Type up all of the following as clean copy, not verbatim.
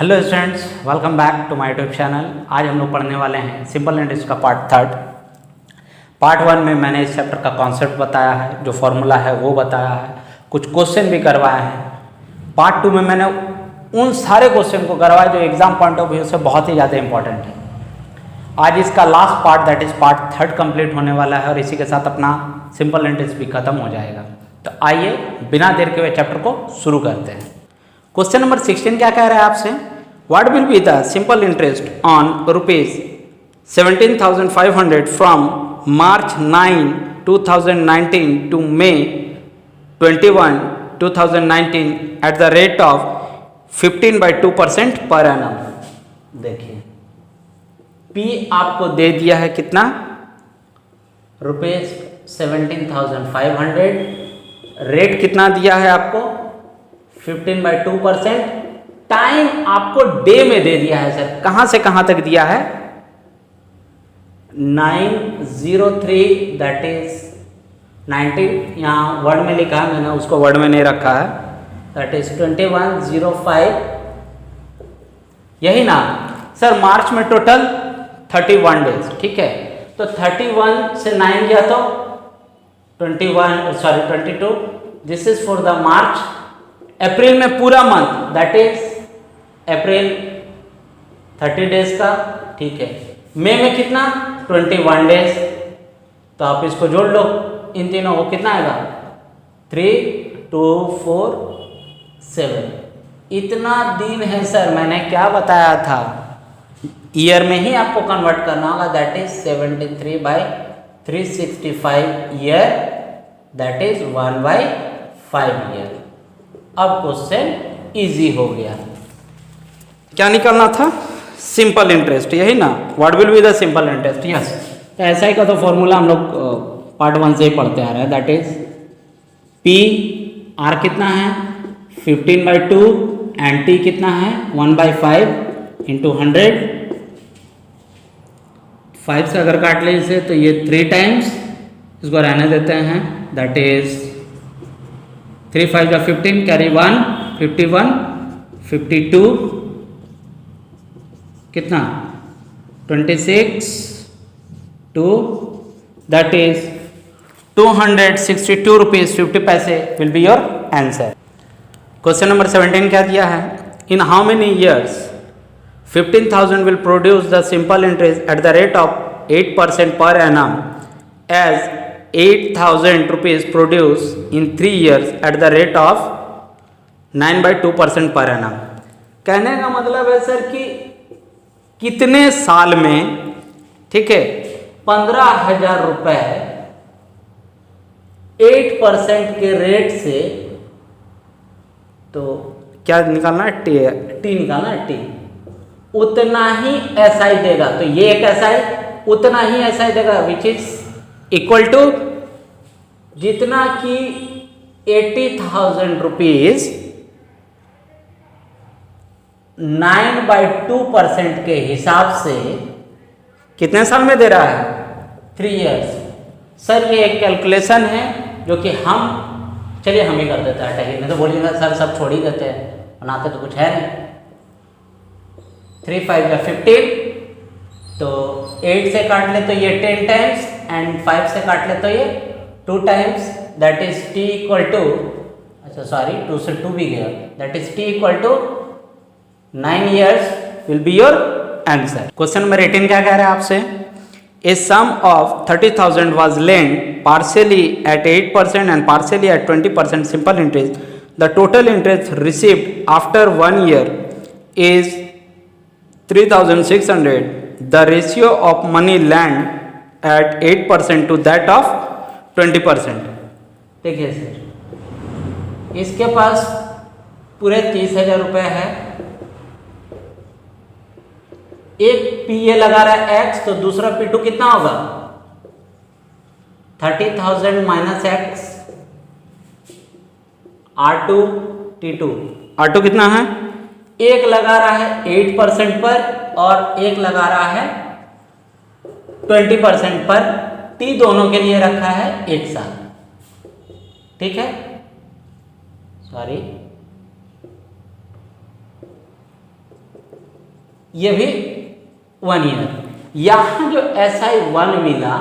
Hello students, welcome back to my YouTube channel. आज हम लोग पढ़ने वाले हैं सिंपल इंग्लिश का पार्ट थर्ड। पार्ट वन में मैंने इस चैप्टर का कॉन्सेप्ट बताया है, जो फॉर्मूला है वो बताया है, कुछ क्वेश्चन भी करवाए हैं। पार्ट टू में मैंने उन सारे क्वेश्चन को करवाया जो एग्जाम पॉइंट ऑफ व्यू से बहुत ही ज़्यादा इंपॉर्टेंट है। आज इसका last part that is part third complete होने वाला है और इसी के साथ अपना सिंपल इंग्लिश भी खत्म हो जाएगा। तो आइए बिना देर के हुए चैप्टर को शुरू करते हैं। क्वेश्चन नंबर 16 क्या कह रहा है आपसे? What will be the simple interest on rupees 17,500 from March 9, 2019 to May 21, 2019 at the rate of 15/2% per annum. देखिए P आपको दे दिया है कितना? रुपीज 17,500। रेट कितना दिया है आपको? 15/2%। टाइम आपको डे में दे दिया है सर। कहां से कहां तक दिया है? 903 दैट इज 19। यहाँ वर्ड में लिखा है, मैंने उसको वर्ड में नहीं रखा है। That is 2105। यही ना सर? मार्च में टोटल 31 डेज, ठीक है। तो 31 से 9 गया तो 22। दिस इज फॉर द मार्च। अप्रैल में पूरा month that is April 30 days का, ठीक है। मई में कितना? 21 डेज। तो आप इसको जोड़ लो, इन तीनों को कितना आएगा? 3, 2, 4, 7। इतना दिन है सर। मैंने क्या बताया था? ईयर में ही आपको कन्वर्ट करना होगा। That is 73/365 year, that is 1/5 year. अब क्वेश्चन इजी हो गया। क्या निकालना था? सिंपल इंटरेस्ट, यही ना? What will be the simple interest? Yes. तो ऐसा ही का तो फॉर्मूला हम लोग पार्ट 1 से ही पढ़ते आ रहे हैं। दैट इज पी आर कितना है? 15/2 एंड टी कितना है? 1/5 इंटू 100। 5 से अगर काट ले इसे तो ये 3 टाइम्स, इसको रहने देते हैं। दैट इज 3 5 का 15, कैरी 1, 51, 52 कितना? 26, 2 दैट इज 262 रुपीज 50 पैसे will be your answer. Question number 17 क्या दिया है? In how many years 15,000 will produce the simple interest at the rate of 8% per annum as 8,000 rupees produce in 3 years at the rate of 9/2% per annum। कहने का मतलब है sir कि कितने साल में, ठीक है, 15,000 रुपए 8% के रेट से, तो क्या निकालना है? टी निकालना है। टी उतना ही एसआई देगा। तो ये एक एसआई उतना ही एसआई देगा विच इज इक्वल टू जितना कि 80,000 रुपीज 9/2% के हिसाब से कितने साल में दे रहा है? 3 इयर्स। सर ये एक कैलकुलेशन है जो कि हम, चलिए हम ही कर देते हैं। नहीं तो बोलिएगा सर सब छोड़ ही देते हैं, बनाते तो कुछ है नहीं। 3 5 का 15, तो 8 से काट ले तो ये 10 टाइम्स एंड 5 से काट ले तो ये 2 times. That is T equal to, अच्छा सॉरी 2 से 2 भी गया। That is T equal to 9 years will be your answer. Question number 18 क्या कह रहा है आपसे? A sum of 30,000 was lent partially at 8% and partially at 20% simple interest. The total interest received after 1 year is 3,600. The ratio of money lent at 8% to that of 20%। देखिए sir, इसके पास पूरे 30,000 रुपए है। एक पी ए लगा रहा है x, तो दूसरा P2 कितना होगा? 30,000 minus x, R2 T2। R2 कितना है? एक लगा रहा है 8% पर और एक लगा रहा है 20% पर। टी दोनों के लिए रखा है 1 साल, ठीक है। सॉरी ये भी 1 ईयर। यहाँ जो SI1 मिला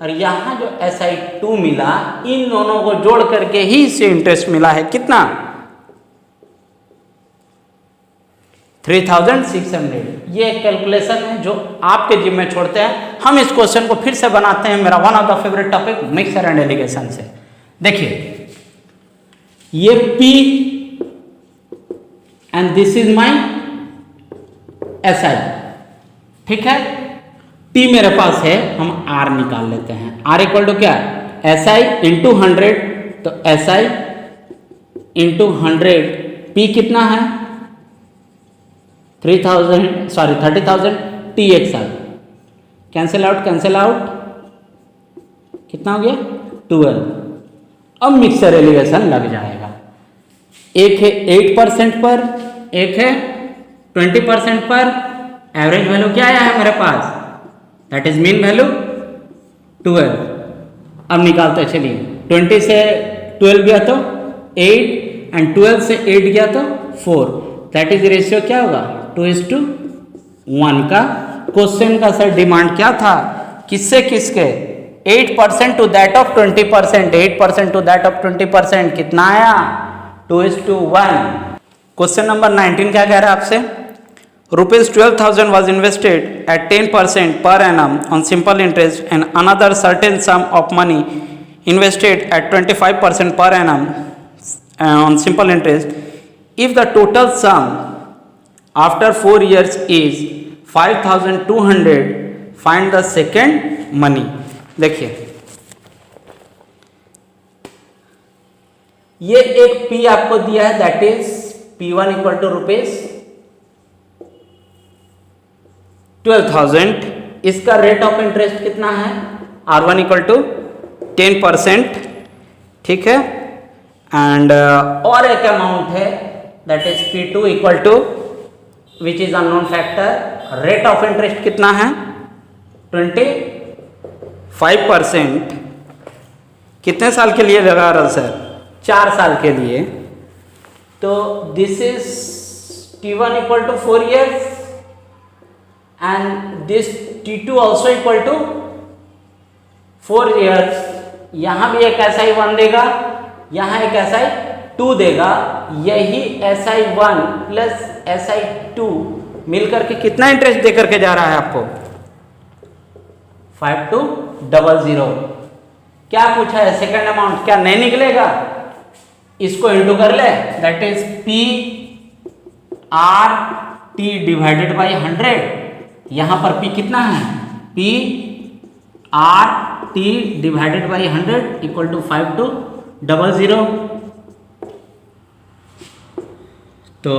और यहाँ जो SI2 मिला, इन दोनों को जोड़ करके ही इससे इंटरेस्ट मिला है कितना? 3600। ये कैलकुलेशन है जो आपके जिम में छोड़ते हैं। हम इस क्वेश्चन को फिर से बनाते हैं, मेरा one of the favourite topic mixer and allegation से। देखिए ये P and this is my SI, ठीक है। P मेरे पास है, हम R निकाल लेते हैं। R इक्वल टू क्या? SI इंटू 100, तो SI इंटू 100, P कितना है? 30,000 TXR, कैंसिल आउट, कितना हो गया? 12। अब मिक्सर एलिगेशन लग जाएगा। एक है 8% पर, एक है 20% पर। एवरेज वैल्यू क्या आया है मेरे पास? That is mean value 12। अब निकालते चलिए, 20 से 12 गया तो 8 एंड 12 से 8 गया तो 4। दैट इज रेशियो क्या होगा? 2:1 का। क्वेश्चन का सर डिमांड क्या था? किससे किसके? 8% to that of 20%, 8% to that of 20%, कितना आया? 2:1। क्वेश्चन नंबर 19 क्या कह रहा है आपसे? ₹12,000 was invested at 10% per annum on simple interest and another certain sum of money invested at 25% per annum on simple interest. If the total sum after 4 years is 5,200, find the second money. देखिए ये एक P आपको दिया है, that is P1 equal to ₹12,000। इसका rate of interest कितना है? R1 equal to 10%, ठीक है। एंड और एक अमाउंट है that is P2 equal to which is unknown factor. Rate of interest कितना है? 25%। कितने साल के लिए लगा रहा सर? 4 साल के लिए। तो this is T1 equal to 4 years and this T2 also equal to 4 years। यहाँ भी एक SI1 देगा, यहाँ एक SI2 देगा। यही SI1 प्लस SI2 मिलकर के कितना इंटरेस्ट दे करके जा रहा है आपको? 5200। क्या पूछा है? Second amount. क्या नहीं निकलेगा? इसको इंटू कर ले, that is PRT divided by 100। यहां पर P कितना है? PRT divided by 100 equal to 5200। तो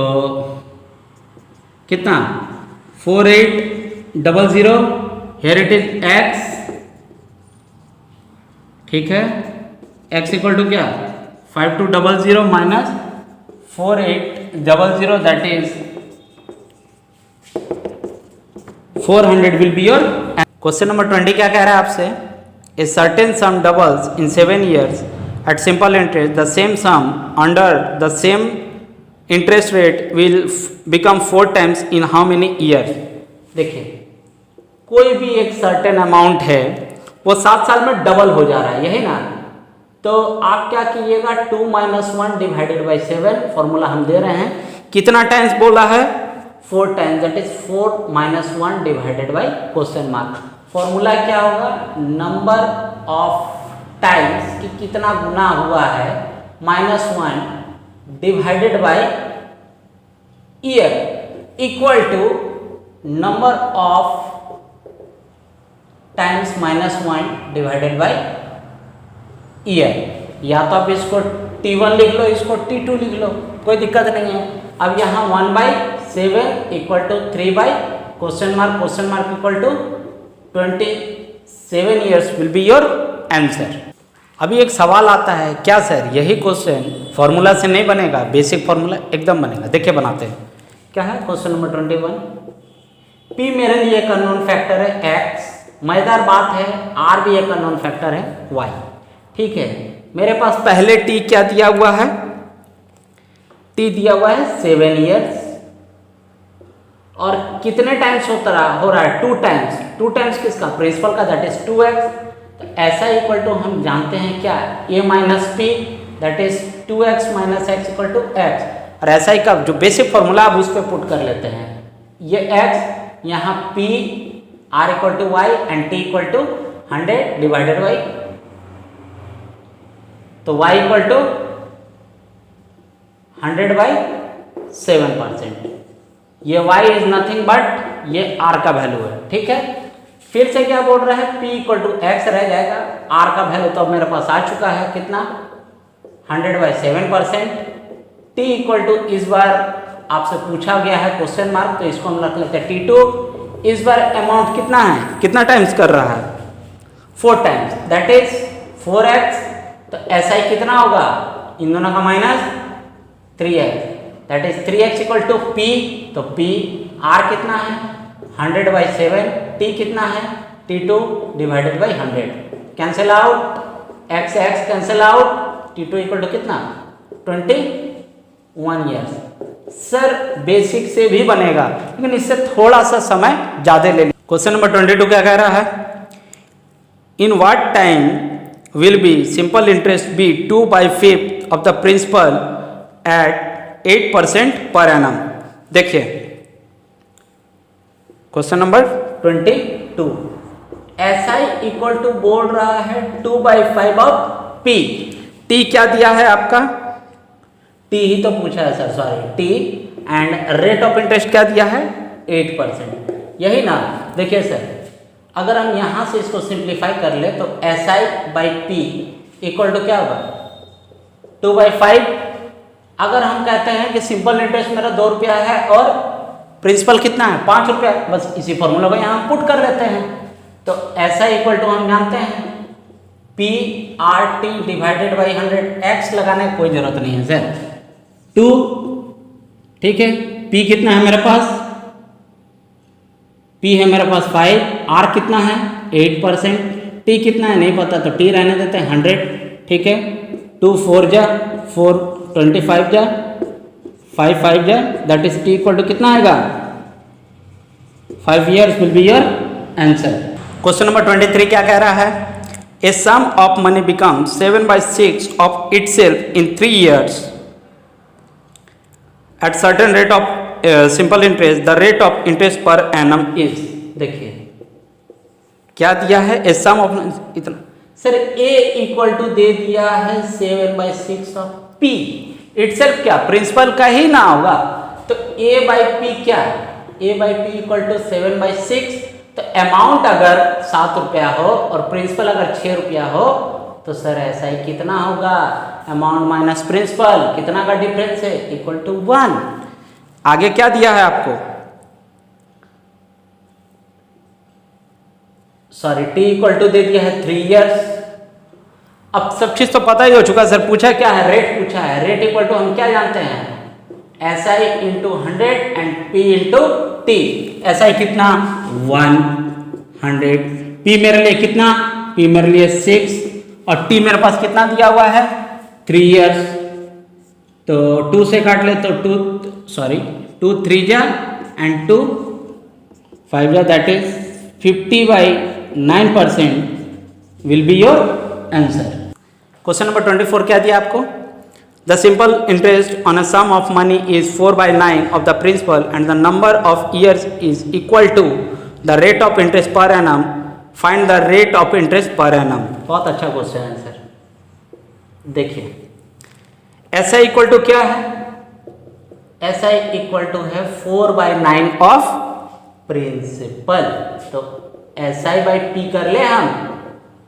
कितना? 4800। हेयर इट इज X, ठीक है। X इक्वल टू क्या? 5200 minus 4800, that is 400 will be your। Question number 20 क्या कह रहा है आपसे? A certain sum doubles in 7 years at simple interest. The same sum under the same interest rate will become 4 times in how many years? देखिए कोई भी एक certain amount है वो 7 साल में डबल हो जा रहा है, यही ना। तो आप क्या कीजिएगा? 2 - 1 डिवाइडेड बाई 7, फॉर्मूला हम दे रहे हैं। कितना टाइम्स बोला है? 4 times, that is 4 - 1 divided by question mark. Formula क्या होगा? नंबर ऑफ टाइम्स कि कितना गुना हुआ है -1 divided by year equal to number of times -1 divided by year. या तो आप इसको T1 लिख लो, इसको T2 लिख लो, कोई दिक्कत नहीं है। अब यहाँ 1/7 equal to 3 question mark equal to 27 years will be your answer. अभी एक सवाल आता है, क्या सर यही क्वेश्चन फॉर्मूला से नहीं बनेगा? बेसिक फॉर्मूला एकदम बनेगा। देखिए बनाते हैं। क्या है क्वेश्चन नंबर 21? P मेरे लिए एक अननोन फैक्टर है X, मजेदार बात है R भी एक अननोन फैक्टर है Y, ठीक है। मेरे पास पहले T क्या दिया हुआ है? T दिया हुआ है 7 ईयर्स और कितने टाइम्स हो रहा है 2 टाइम्स। 2 टाइम्स किसका, प्रिंसिपल का, दैट इज 2x। तो ऐसा इक्वल टू हम जानते हैं क्या, a minus p, that is 2x minus x equal to x. और ऐसा ही का जो बेसिक फॉर्मूला आप उस पर पुट कर लेते हैं, ये x यहाँ p r equal to y and t equal to 100 divided by, तो y इक्वल टू 100 बाई 7%। ये y इज नथिंग बट ये r का वैल्यू है, ठीक है। फिर से क्या बोल रहा है, p इक्वल टू एक्स रह जाएगा, r का वैल्यू तो अब मेरे पास आ चुका है कितना, 100 बाई 7%। t इक्वल टू इस बार आपसे पूछा गया है क्वेश्चन मार्क, तो इसको हम रख लेते हैं t2। इस बार अमाउंट कितना है, कितना टाइम्स कर रहा है, 4 टाइम्स, दैट इज 4x। तो ऐसा ही कितना होगा, इन दोनों का minus 3x, that is 3x equal to p। तो p r कितना है 100 बाई 7, t कितना है t2 divided by 100, cancel out, x x cancel out, t2 equal to कितना 21 ईयर्स। सर बेसिक से भी बनेगा, लेकिन इससे थोड़ा सा समय ज़्यादा ले। क्वेश्चन नंबर 22 क्या कह रहा है, in what time will be simple interest be 2/5 of the principal at 8% per annum. देखिए question number 22, SI equal to बोल रहा है 2/5 ऑफ P। T क्या दिया है आपका, T ही तो पूछा है sir, sorry T, and rate of interest क्या दिया है 8%, यही ना। देखिए सर, अगर हम यहां से इसको सिंप्लीफाई कर ले तो SI by P equal to क्या होगा 2/5। अगर हम कहते हैं कि सिंपल इंटरेस्ट मेरा 2 रुपया है और प्रिंसिपल कितना है 5 रुपया, बस इसी फॉर्मूला को यहाँ पुट कर लेते हैं। तो ऐसा इक्वल टू हम जानते हैं P r t divided by 100, x लगाने की कोई जरूरत नहीं है सर, 2, ठीक है। पी कितना है मेरे पास, पी है मेरे पास 5, आर कितना है 8%, टी कितना है नहीं पता, तो टी रहने देते हैं 100, ठीक है। 2 4 जा 4, 25 जा 5 5 जा, that is T equal to कितना आएगा 5 years will be your answer. Question number 23 क्या कह रहा है, a sum of money become 7/6 of itself in 3 years at certain rate of simple interest, the rate of interest per annum is. देखिए क्या दिया है, ए सम ऑफ इतना, sir A equal to दे दिया है 7/6 ऑफ पी, इटसेल्फ क्या principal का ही ना होगा, तो a बाई पी क्या है, a by p equal to 7/6। तो अमाउंट अगर 7 रुपया हो और प्रिंसिपल अगर 6 रुपया हो, तो सर ऐसा ही कितना होगा, अमाउंट माइनस प्रिंसिपल, कितना का डिफरेंस है इक्वल टू 1। आगे क्या दिया है आपको, सॉरी t इक्वल टू दे दिया है 3 years। अब सब चीज तो पता ही हो चुका सर, पूछा क्या है, रेट पूछा है, रेट इक्वल टू हम क्या जानते हैं SI into 100 and P into T. SI कितना 100, P मेरे लिए कितना, P मेरे लिए 6 और T मेरे पास कितना दिया हुआ है 3 years। तो 2 से काट ले तो 2 3 जा एंड 2 5 जा, that is 50/9% will be your answer. Question number 24 क्या दिया आपको, the simple interest on a sum of money is 4/9 of the principal and the number of years is equal to the rate of interest per annum, find the rate of interest per annum. बहुत अच्छा question है sir. देखिए ऐसा equal to क्या है, ऐसा equal to है 4/9 of principal, तो SI बाई P कर ले हम,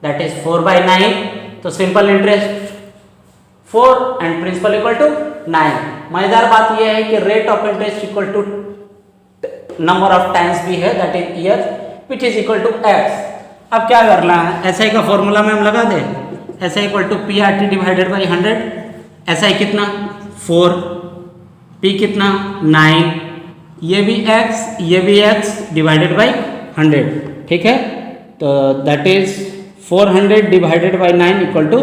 दैट इज 4/9। तो simple interest 4 and principal equal to 9। मजेदार बात यह है कि rate of interest equal to number of times भी है, that is year, which is equal to x। अब क्या करना है, SI का फॉर्मूला में हम लगा दें, SI equal to p r t divided by 100। SI कितना 4, P कितना 9, ये भी x, ये भी x डिवाइडेड बाई 100, ठीक है। तो that is 400 divided by 9 equal to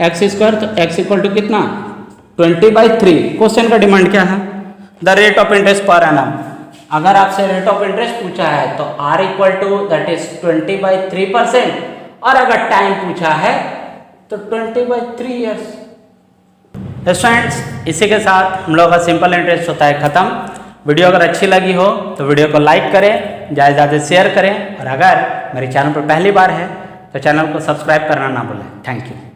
x square, तो x इक्वल टू कितना 20/3। क्वेश्चन का डिमांड क्या है, the rate of interest per annum. अगर आपसे रेट ऑफ इंटरेस्ट पूछा है तो R equal to that is 20/3%, और अगर टाइम पूछा है तो 20/3 ईयर्स। तो फ्रेंड्स, इसी के साथ हम लोग का सिंपल इंटरेस्ट होता है ख़त्म। वीडियो अगर अच्छी लगी हो तो वीडियो को लाइक करें, ज़्यादा से ज़्यादा शेयर करें, और अगर मेरे चैनल पर पहली बार है तो चैनल को सब्सक्राइब करना ना भूलें। Thank you.